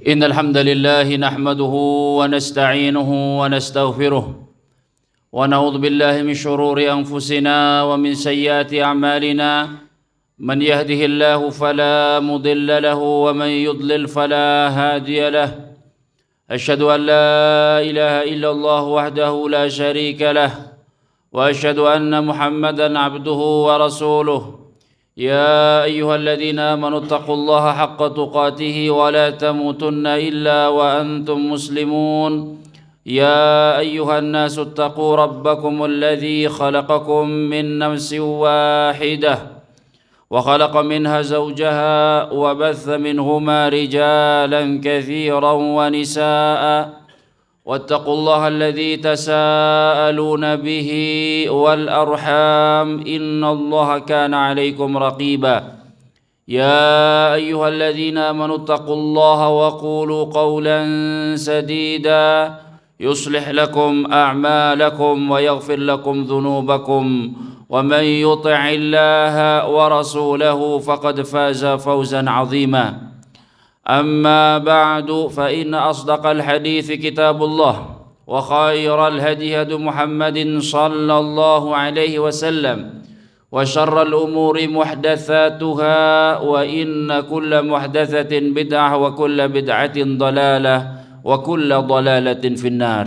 إن الحمد لله نحمده ونستعينه ونستغفره ونعوذ بالله من شرور أنفسنا ومن سيئات أعمالنا من يهده الله فلا مضل له ومن يضلل فلا هادي له أشهد أن لا إله إلا الله وحده لا شريك له وأشهد أن محمدا عبده ورسوله يا أيها الذين آمنوا اتقوا الله حق تقاته ولا تموتن إلا وأنتم مسلمون يا أيها الناس اتقوا ربكم الذي خلقكم من نفس واحدة وخلق منها زوجها وبث منهما رجالا كثيرا ونساء واتقوا الله الذي تساءلون به والأرحام إن الله كان عليكم رقيبا يا أيها الذين آمنوا اتقوا الله وقولوا قولا سديدا يصلح لكم أعمالكم ويغفر لكم ذنوبكم ومن يطع الله ورسوله فقد فاز فوزا عظيما أما بعد فإن أصدق الحديث كتاب الله وخير الهدي هدي محمد صلى الله عليه وسلم وشر الأمور محدثاتها وإن كل محدثة بدعة وكل بدعة ضلالة وكل ضلالة في النار.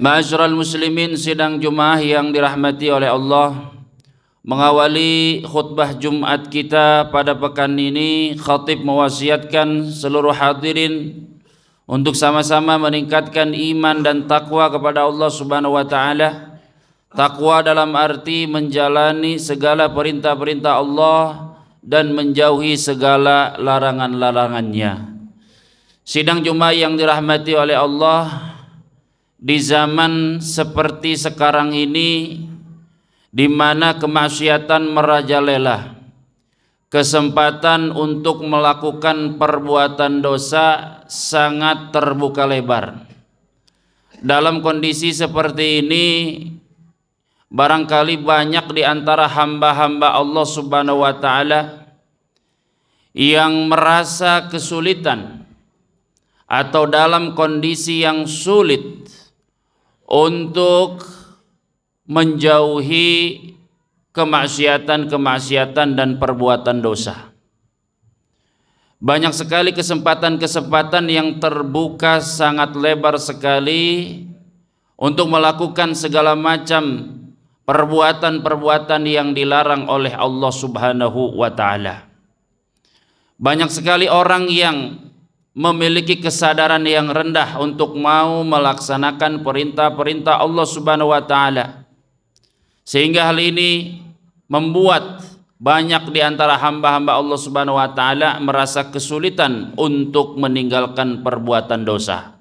Ma'asyiral muslimin, sidang Jumat yang dirahmati oleh Allah, mengawali khutbah Jumat kita pada pekan ini, khatib mewasiatkan seluruh hadirin untuk sama-sama meningkatkan iman dan takwa kepada Allah Subhanahu wa taala. Takwa dalam arti menjalani segala perintah-perintah Allah dan menjauhi segala larangan-larangannya. Sidang Jumat yang dirahmati oleh Allah, di zaman seperti sekarang ini di mana kemaksiatan merajalela, kesempatan untuk melakukan perbuatan dosa sangat terbuka lebar. Dalam kondisi seperti ini, barangkali banyak di antara hamba-hamba Allah Subhanahu wa taala yang merasa kesulitan atau dalam kondisi yang sulit untuk menjauhi kemaksiatan dan perbuatan dosa. Banyak sekali kesempatan-kesempatan yang terbuka sangat lebar sekali untuk melakukan segala macam perbuatan-perbuatan yang dilarang oleh Allah Subhanahu wa taala. Banyak sekali orang yang memiliki kesadaran yang rendah untuk mau melaksanakan perintah-perintah Allah Subhanahu wa taala, sehingga hal ini membuat banyak di antara hamba-hamba Allah Subhanahu wa taala merasa kesulitan untuk meninggalkan perbuatan dosa.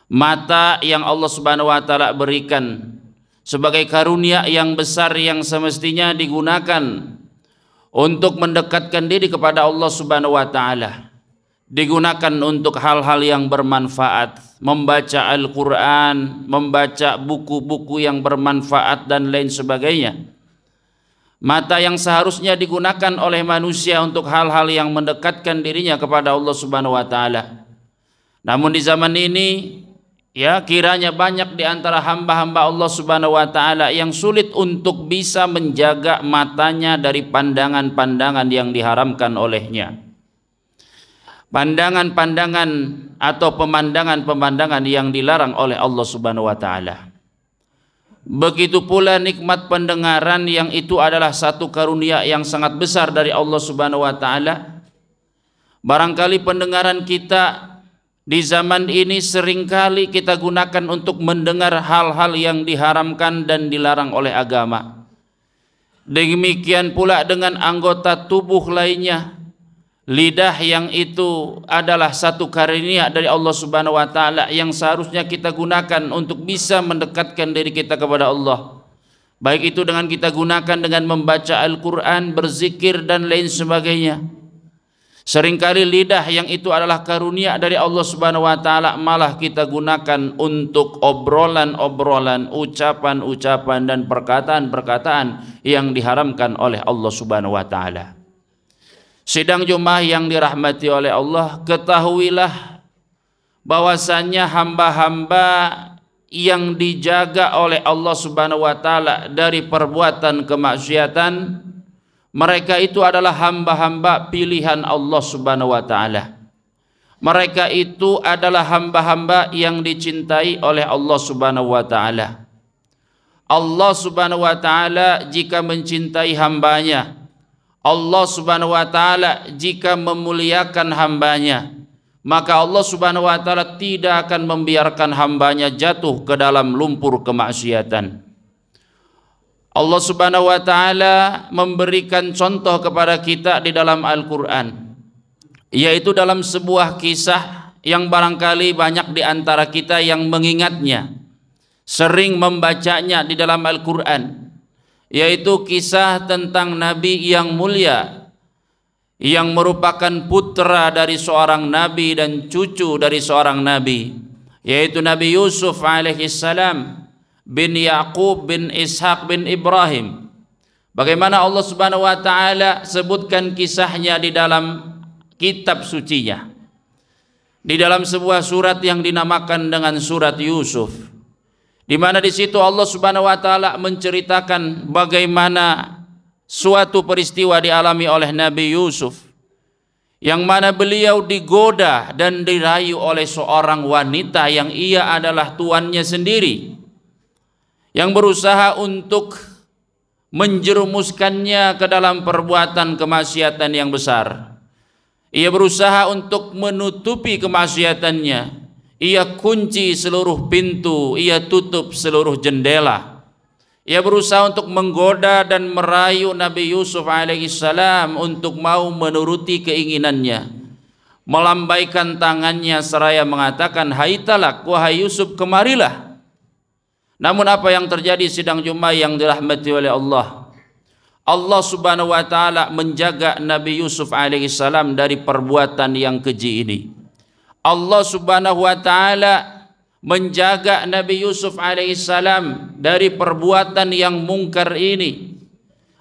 Mata yang Allah Subhanahu wa taala berikan sebagai karunia yang besar yang semestinya digunakan untuk mendekatkan diri kepada Allah Subhanahu wa taala, digunakan untuk hal-hal yang bermanfaat, membaca Al-Quran, membaca buku-buku yang bermanfaat dan lain sebagainya. Mata yang seharusnya digunakan oleh manusia untuk hal-hal yang mendekatkan dirinya kepada Allah Subhanahu wa taala. Namun di zaman ini, ya, kiranya banyak di antara hamba-hamba Allah Subhanahu wa taala yang sulit untuk bisa menjaga matanya dari pandangan-pandangan yang diharamkan olehnya. Pandangan-pandangan atau pemandangan-pemandangan yang dilarang oleh Allah Subhanahu wa taala. Begitu pula nikmat pendengaran yang itu adalah satu karunia yang sangat besar dari Allah Subhanahu wa taala. Barangkali pendengaran kita di zaman ini seringkali kita gunakan untuk mendengar hal-hal yang diharamkan dan dilarang oleh agama. Demikian pula dengan anggota tubuh lainnya. Lidah yang itu adalah satu karunia dari Allah Subhanahu wa taala yang seharusnya kita gunakan untuk bisa mendekatkan diri kita kepada Allah. Baik itu dengan kita gunakan dengan membaca Al-Quran, berzikir dan lain sebagainya. Seringkali lidah yang itu adalah karunia dari Allah Subhanahu wa taala malah kita gunakan untuk obrolan-obrolan, ucapan-ucapan dan perkataan-perkataan yang diharamkan oleh Allah Subhanahu wa taala. Sidang Jumat yang dirahmati oleh Allah, ketahuilah bahwasannya hamba-hamba yang dijaga oleh Allah Subhanahu wa taala dari perbuatan kemaksiatan, mereka itu adalah hamba-hamba pilihan Allah Subhanahu wa taala. Mereka itu adalah hamba-hamba yang dicintai oleh Allah Subhanahu wa taala. Allah Subhanahu wa taala jika mencintai hambanya, Allah Subhanahu wa taala jika memuliakan hambanya, maka Allah Subhanahu wa taala tidak akan membiarkan hambanya jatuh ke dalam lumpur kemaksiatan. Allah Subhanahu wa taala memberikan contoh kepada kita di dalam Al-Qur'an, yaitu dalam sebuah kisah yang barangkali banyak di antara kita yang mengingatnya, sering membacanya di dalam Al-Qur'an, yaitu kisah tentang Nabi yang mulia, yang merupakan putra dari seorang Nabi dan cucu dari seorang Nabi, yaitu Nabi Yusuf alaihissalam bin Yaqub bin Ishaq bin Ibrahim. Bagaimana Allah Subhanahu wa taala sebutkan kisahnya di dalam kitab sucinya, di dalam sebuah surat yang dinamakan dengan surat Yusuf, di mana di situ Allah Subhanahu wa taala menceritakan bagaimana suatu peristiwa dialami oleh Nabi Yusuf, yang mana beliau digoda dan dirayu oleh seorang wanita yang ia adalah tuannya sendiri, yang berusaha untuk menjerumuskannya ke dalam perbuatan kemaksiatan yang besar. Ia berusaha untuk menutupi kemaksiatannya. Ia kunci seluruh pintu, ia tutup seluruh jendela. Ia berusaha untuk menggoda dan merayu Nabi Yusuf alaihissalam untuk mau menuruti keinginannya, melambaikan tangannya seraya mengatakan, "Hai talak, wahai Yusuf, kemarilah." Namun apa yang terjadi sidang Jumat yang dirahmati oleh Allah? Allah Subhanahu wa taala menjaga Nabi Yusuf alaihissalam dari perbuatan yang keji ini. Allah Subhanahu wa taala menjaga Nabi Yusuf alaihissalam dari perbuatan yang mungkar ini.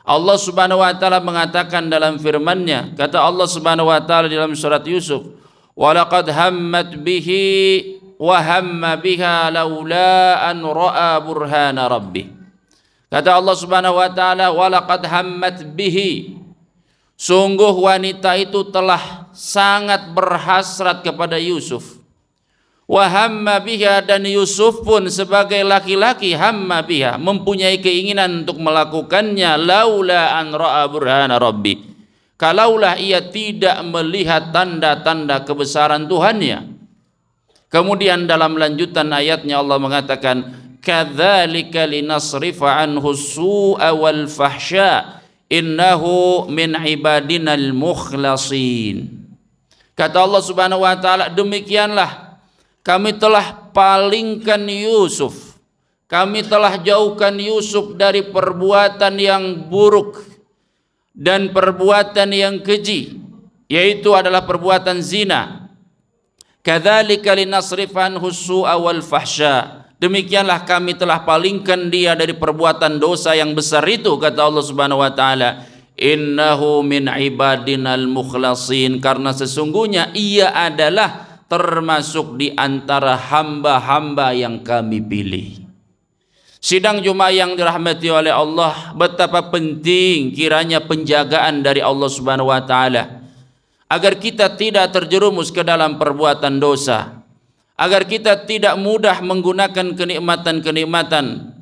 Allah Subhanahu wa taala mengatakan dalam firman-Nya, kata Allah Subhanahu wa taala dalam surat Yusuf, "Walaqad hammat bihi wa hamma biha laula an ra'a burhana rabbih." Kata Allah Subhanahu wa taala, "Walaqad hammat bihi." Sungguh wanita itu telah sangat berhasrat kepada Yusuf. Wa hamma biha, dan Yusuf pun sebagai laki-laki hamma biha, mempunyai keinginan untuk melakukannya, laula an ra'a burhana rabbi, kalaulah ia tidak melihat tanda-tanda kebesaran Tuhannya. Kemudian dalam lanjutan ayatnya Allah mengatakan, kadzalika linasrifa anhu su'a wal fahsya innahu min ibadinal mukhlasin. Kata Allah Subhanahu wa taala, demikianlah kami telah palingkan Yusuf, kami telah jauhkan Yusuf dari perbuatan yang buruk dan perbuatan yang keji, yaitu adalah perbuatan zina. Kadzalika linasrifa anhu su'a wal fahsya, demikianlah kami telah palingkan dia dari perbuatan dosa yang besar itu, kata Allah Subhanahu wa taala, innahu min ibadinal mukhlasin, karena sesungguhnya ia adalah termasuk di antara hamba-hamba yang kami pilih. Sidang Jumat yang dirahmati oleh Allah, betapa penting kiranya penjagaan dari Allah Subhanahu wa taala agar kita tidak terjerumus ke dalam perbuatan dosa, agar kita tidak mudah menggunakan kenikmatan-kenikmatan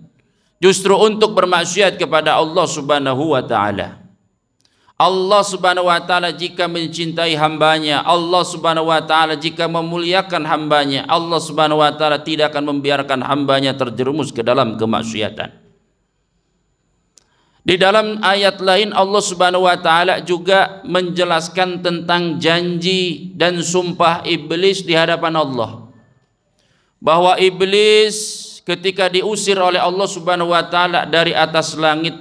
justru untuk bermaksiat kepada Allah Subhanahu wa taala. Allah Subhanahu wa taala jika mencintai hambanya, Allah Subhanahu wa taala jika memuliakan hambanya, Allah Subhanahu wa taala tidak akan membiarkan hambanya terjerumus ke dalam kemaksiatan. Di dalam ayat lain Allah Subhanahu wa taala juga menjelaskan tentang janji dan sumpah iblis di hadapan Allah, bahwa iblis ketika diusir oleh Allah Subhanahu wa taala dari atas langit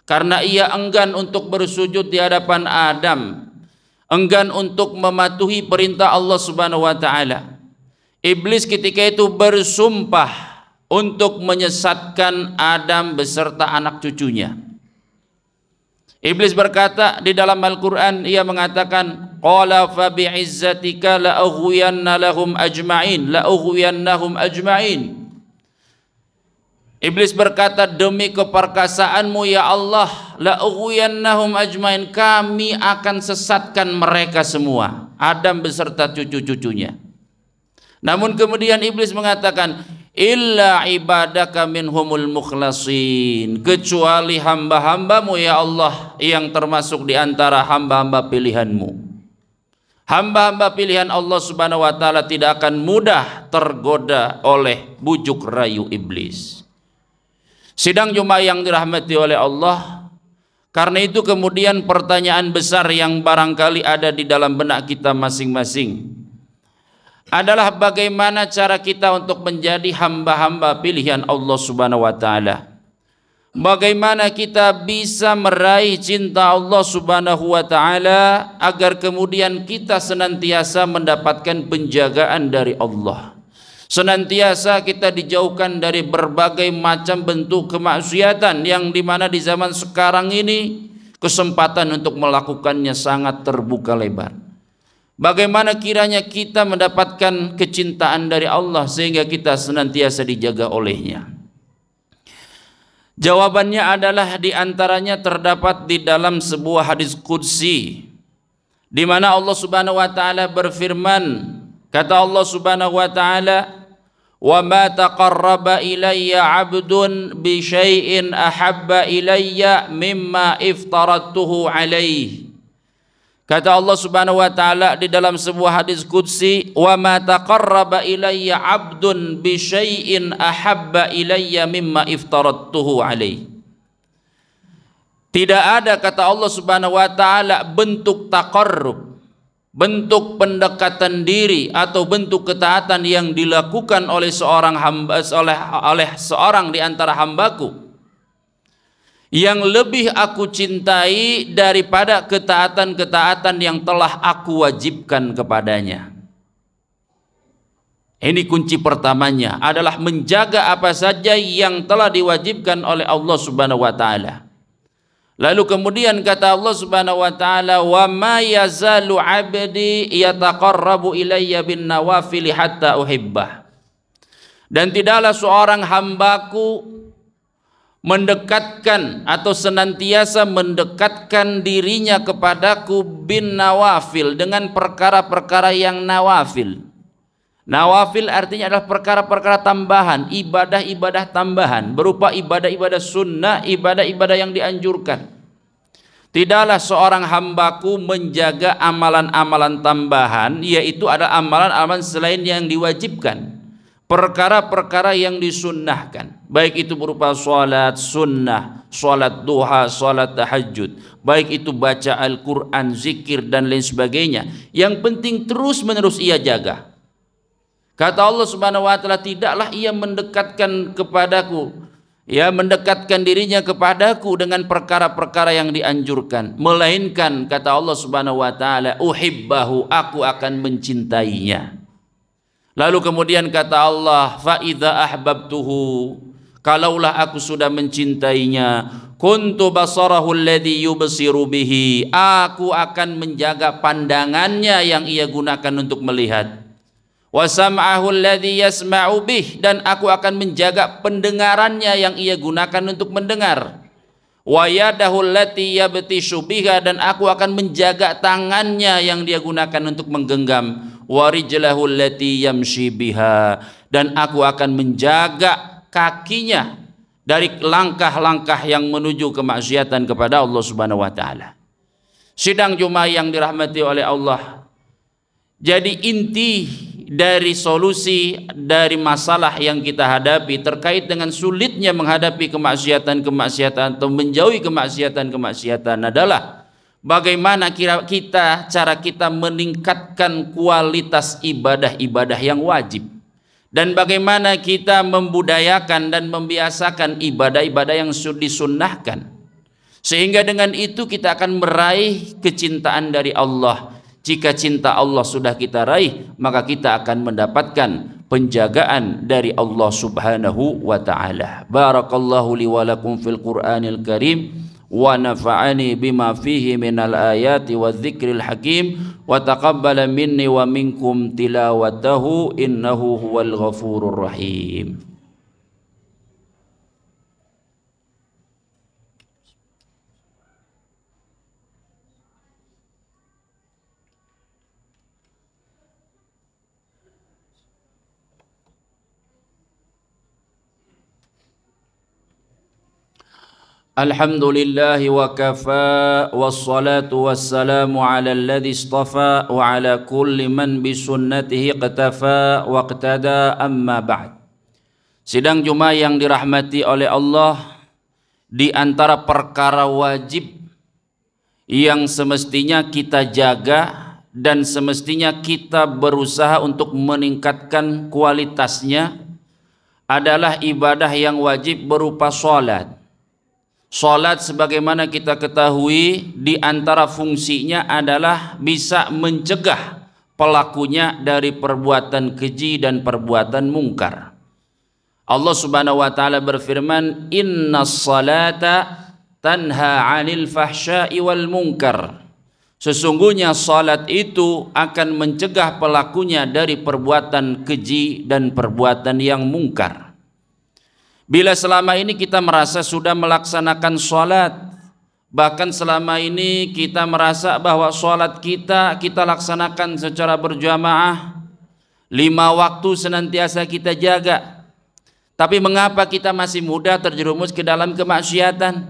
karena ia enggan untuk bersujud di hadapan Adam, enggan untuk mematuhi perintah Allah Subhanahu wa taala, iblis ketika itu bersumpah untuk menyesatkan Adam beserta anak cucunya. Iblis berkata di dalam Al-Quran, ia mengatakan, qala fa bi'izzatika la'ughwiyanna lahum ajma'in, la'ughwiyannahum ajma'in. Iblis berkata, demi keperkasaanmu ya Allah, la'ughwiyannahum ajma'in, kami akan sesatkan mereka semua, Adam beserta cucu-cucunya. Namun kemudian iblis mengatakan, illa ibadaka minhumul mukhlasin, kecuali hamba-hambamu ya Allah yang termasuk di antara hamba-hamba pilihanmu. Hamba-hamba pilihan Allah subhanahu wa ta'ala tidak akan mudah tergoda oleh bujuk rayu iblis. Sidang Jumat yang dirahmati oleh Allah, karena itu kemudian pertanyaan besar yang barangkali ada di dalam benak kita masing-masing adalah bagaimana cara kita untuk menjadi hamba-hamba pilihan Allah subhanahu wa ta'ala. Bagaimana kita bisa meraih cinta Allah subhanahu wa ta'ala agar kemudian kita senantiasa mendapatkan penjagaan dari Allah, senantiasa kita dijauhkan dari berbagai macam bentuk kemaksiatan yang dimana di zaman sekarang ini kesempatan untuk melakukannya sangat terbuka lebar. Bagaimana kiranya kita mendapatkan kecintaan dari Allah sehingga kita senantiasa dijaga olehnya? Jawabannya adalah diantaranya terdapat di dalam sebuah hadis qudsi, di mana Allah subhanahu wa ta'ala berfirman, kata Allah subhanahu wa ta'ala, wa ma taqarraba ilayya 'abdun bi syai'in ahabba ilayya mimma iftaradtuhu alaihi. Kata Allah subhanahu wa ta'ala di dalam sebuah hadis qudsi, wa ma taqarraba ilayya 'abdun bi syai'in ahabba ilayya mimma iftaradtuhu alaihi. Tidak ada, kata Allah subhanahu wa ta'ala, bentuk taqarrub, bentuk pendekatan diri atau bentuk ketaatan yang dilakukan oleh seorang hamba, oleh seorang di antara hambaku yang lebih aku cintai daripada ketaatan-ketaatan yang telah aku wajibkan kepadanya. Ini kunci pertamanya adalah menjaga apa saja yang telah diwajibkan oleh Allah subhanahu wa ta'ala. Lalu kemudian kata Allah subhanahu wa ta'ala, wa ma yazalu 'abdi yataqarrabu ilayya bin nawafil hatta uhibbah. Dan tidaklah seorang hambaku mendekatkan atau senantiasa mendekatkan dirinya kepadaku bin nawafil, dengan perkara-perkara yang nawafil. Nawafil artinya adalah perkara-perkara tambahan, ibadah-ibadah tambahan berupa ibadah-ibadah sunnah, ibadah-ibadah yang dianjurkan. Tidaklah seorang hambaku menjaga amalan-amalan tambahan, yaitu adalah amalan-amalan selain yang diwajibkan, perkara-perkara yang disunnahkan, baik itu berupa sholat sunnah, sholat duha, sholat tahajud, baik itu baca Al-Quran, zikir dan lain sebagainya. Yang penting terus menerus ia jaga. Kata Allah subhanahu wa ta'ala, tidaklah ia mendekatkan kepadaku, ya mendekatkan dirinya kepadaku dengan perkara-perkara yang dianjurkan, melainkan kata Allah subhanahu wa ta'ala, uhibbahu, aku akan mencintainya. Lalu kemudian kata Allah, fa idza ahbabtuhu, kalaulah aku sudah mencintainya, kuntu basarahu alladhi yubsiru bihi, aku akan menjaga pandangannya yang ia gunakan untuk melihat. Wa sam'ahu alladhi yasma'u bih, dan aku akan menjaga pendengarannya yang ia gunakan untuk mendengar. Wa yadahu allati yabtishu biha, dan aku akan menjaga tangannya yang dia gunakan untuk menggenggam. Wa rijlahu allati yamshi biha, dan aku akan menjaga kakinya dari langkah-langkah yang menuju kemaksiatan kepada Allah subhanahu wa ta'ala. Sidang Jumat yang dirahmati oleh Allah, jadi inti dari solusi dari masalah yang kita hadapi terkait dengan sulitnya menghadapi kemaksiatan-kemaksiatan atau menjauhi kemaksiatan-kemaksiatan adalah bagaimana cara kita meningkatkan kualitas ibadah-ibadah yang wajib, dan bagaimana kita membudayakan dan membiasakan ibadah-ibadah yang disunnahkan, sehingga dengan itu kita akan meraih kecintaan dari Allah. Jika cinta Allah sudah kita raih, maka kita akan mendapatkan penjagaan dari Allah subhanahu wa ta'ala. Barakallahu li wa lakum fil Qur'anil Karim, wa nafa'ani bima fihi minal ayati wa dzikril hakim wa taqabbala minni wa minkum tilawatahu innahu huwal ghafurur rahim. Alhamdulillahi wa kafa wassalatu wassalamu ala alladhi istafa wa ala kulli man bisunnatihi qatafa wa qtada amma ba'd. Sidang Jumat yang dirahmati oleh Allah, di antara perkara wajib yang semestinya kita jaga dan semestinya kita berusaha untuk meningkatkan kualitasnya adalah ibadah yang wajib berupa salat. Salat sebagaimana kita ketahui di antara fungsinya adalah bisa mencegah pelakunya dari perbuatan keji dan perbuatan mungkar. Allah Subhanahu wa taala berfirman, "Innas salata tanha 'anil fahsya'i wal munkar." Sesungguhnya salat itu akan mencegah pelakunya dari perbuatan keji dan perbuatan yang mungkar. Bila selama ini kita merasa sudah melaksanakan sholat, bahkan selama ini kita merasa bahwa sholat kita laksanakan secara berjamaah, 5 waktu senantiasa kita jaga, tapi mengapa kita masih mudah terjerumus ke dalam kemaksiatan?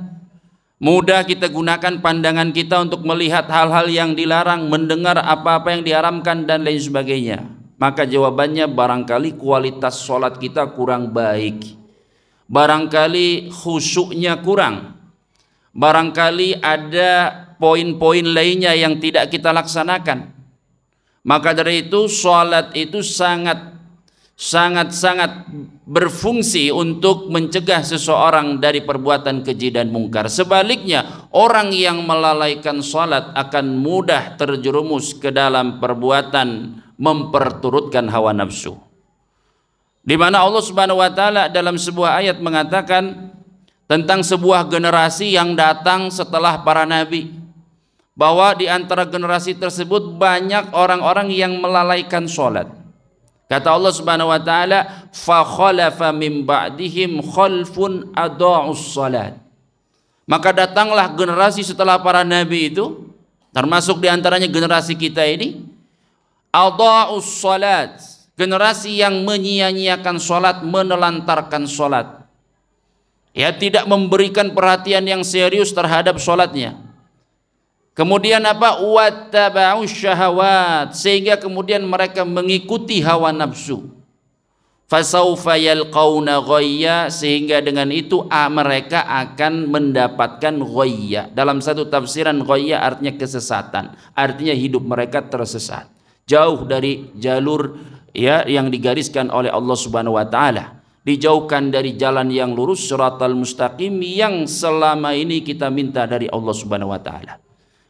Mudah kita gunakan pandangan kita untuk melihat hal-hal yang dilarang, mendengar apa-apa yang diharamkan dan lain sebagainya. Maka jawabannya barangkali kualitas sholat kita kurang baik, barangkali khusyuknya kurang, barangkali ada poin-poin lainnya yang tidak kita laksanakan. Maka dari itu sholat itu sangat berfungsi untuk mencegah seseorang dari perbuatan keji dan mungkar. Sebaliknya, orang yang melalaikan sholat akan mudah terjerumus ke dalam perbuatan memperturutkan hawa nafsu. Di mana Allah Subhanahu wa taala dalam sebuah ayat mengatakan tentang sebuah generasi yang datang setelah para nabi, bahwa di antara generasi tersebut banyak orang-orang yang melalaikan salat. Kata Allah Subhanahu wa taala, "Fa khalafa min ba'dihim khalfun adaa'us salat." Maka datanglah generasi setelah para nabi itu, termasuk di antaranya generasi kita ini, adaa'us salat, generasi yang menyia-nyiakan sholat, menelantarkan sholat, ya, tidak memberikan perhatian yang serius terhadap sholatnya. Kemudian apa? Wattaba'u syahawat, sehingga kemudian mereka mengikuti hawa nafsu. Fasaufa yalqauna ghayya, sehingga dengan itu mereka akan mendapatkan ghayya. Dalam satu tafsiran ghayya artinya kesesatan, artinya hidup mereka tersesat, jauh dari jalur yang digariskan oleh Allah Subhanahu wa taala, dijauhkan dari jalan yang lurus, siratal mustaqim, yang selama ini kita minta dari Allah Subhanahu wa taala.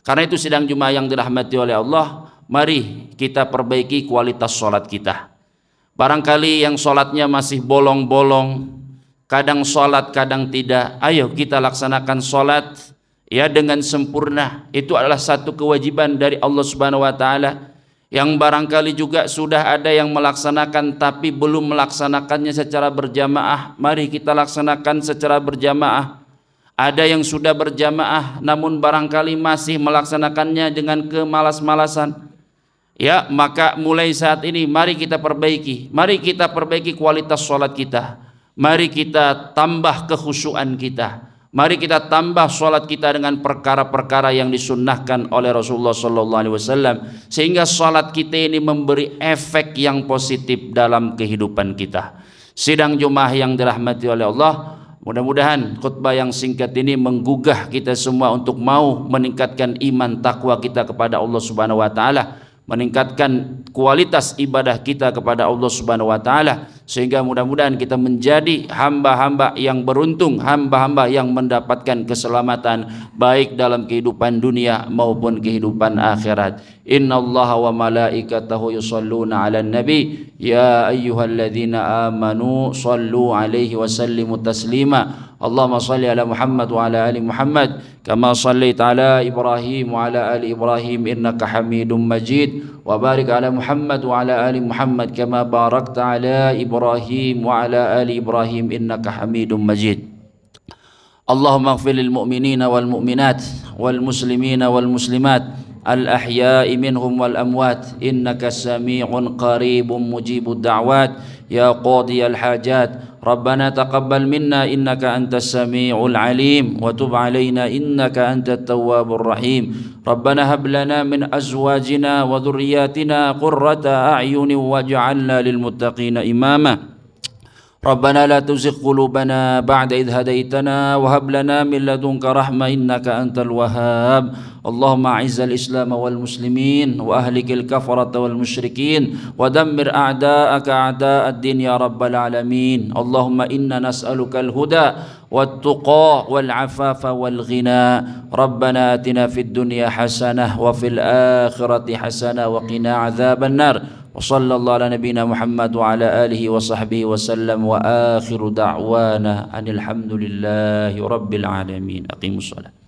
Karena itu sidang Jumat yang dirahmati oleh Allah, mari kita perbaiki kualitas salat kita. Barangkali yang salatnya masih bolong-bolong, kadang salat kadang tidak, ayo kita laksanakan salat ya dengan sempurna. Itu adalah satu kewajiban dari Allah Subhanahu wa taala. Yang barangkali juga sudah ada yang melaksanakan tapi belum melaksanakannya secara berjamaah, mari kita laksanakan secara berjamaah. Ada yang sudah berjamaah namun barangkali masih melaksanakannya dengan kemalas-malasan, ya, maka mulai saat ini mari kita perbaiki, kualitas sholat kita, mari kita tambah kekhusyuan kita, mari kita tambah sholat kita dengan perkara-perkara yang disunnahkan oleh Rasulullah SAW, sehingga sholat kita ini memberi efek yang positif dalam kehidupan kita. Sidang Jumat yang dirahmati oleh Allah, mudah-mudahan khutbah yang singkat ini menggugah kita semua untuk mau meningkatkan iman takwa kita kepada Allah Subhanahu wa taala, meningkatkan kualitas ibadah kita kepada Allah Subhanahu wa taala, sehingga mudah-mudahan kita menjadi hamba-hamba yang beruntung, hamba-hamba yang mendapatkan keselamatan baik dalam kehidupan dunia maupun kehidupan akhirat. Innallaha wa malaikatahu yusholluna 'alan nabi ya ayyuhalladzina amanu shallu 'alaihi wa sallimu taslima. اللهم صل على محمد وعلى آل محمد كما صليت على إبراهيم وعلى آل إبراهيم إنك حميد مجيد وبارك على محمد وعلى آل محمد كما باركت على إبراهيم وعلى آل إبراهيم إنك حميد مجيد اللهم اغفر للمؤمنين والمؤمنات والمسلمين والمسلمات الأحياء منهم والأموات إنك سميع قريب مجيب الدعوات يا قاضي الحاجات ربنا تقبل منا إنك أنت السميع العليم وتب علينا إنك أنت التواب الرحيم ربنا هب لنا من أزواجنا وذرياتنا قرة أعين واجعلنا للمتقين إماما ربنا لا تزغ قلوبنا بعد إذ هديتنا وهب لنا من لدنك رحمة إنك أنت الوهاب اللهم أعز الإسلام والمسلمين وأهلك الكفرة والمشركين ودمر أعداءك أعداء الدين يا رب العالمين اللهم إنا نسألك الهدى والتقى والعفاف والغنى ربنا آتنا في الدنيا حسنة وفي الآخرة حسنة وقنا عذاب النار وصلى الله على نبينا محمد وعلى آله وصحبه وسلم وآخر دعوانا أن الحمد لله رب العالمين أقيموا الصلاة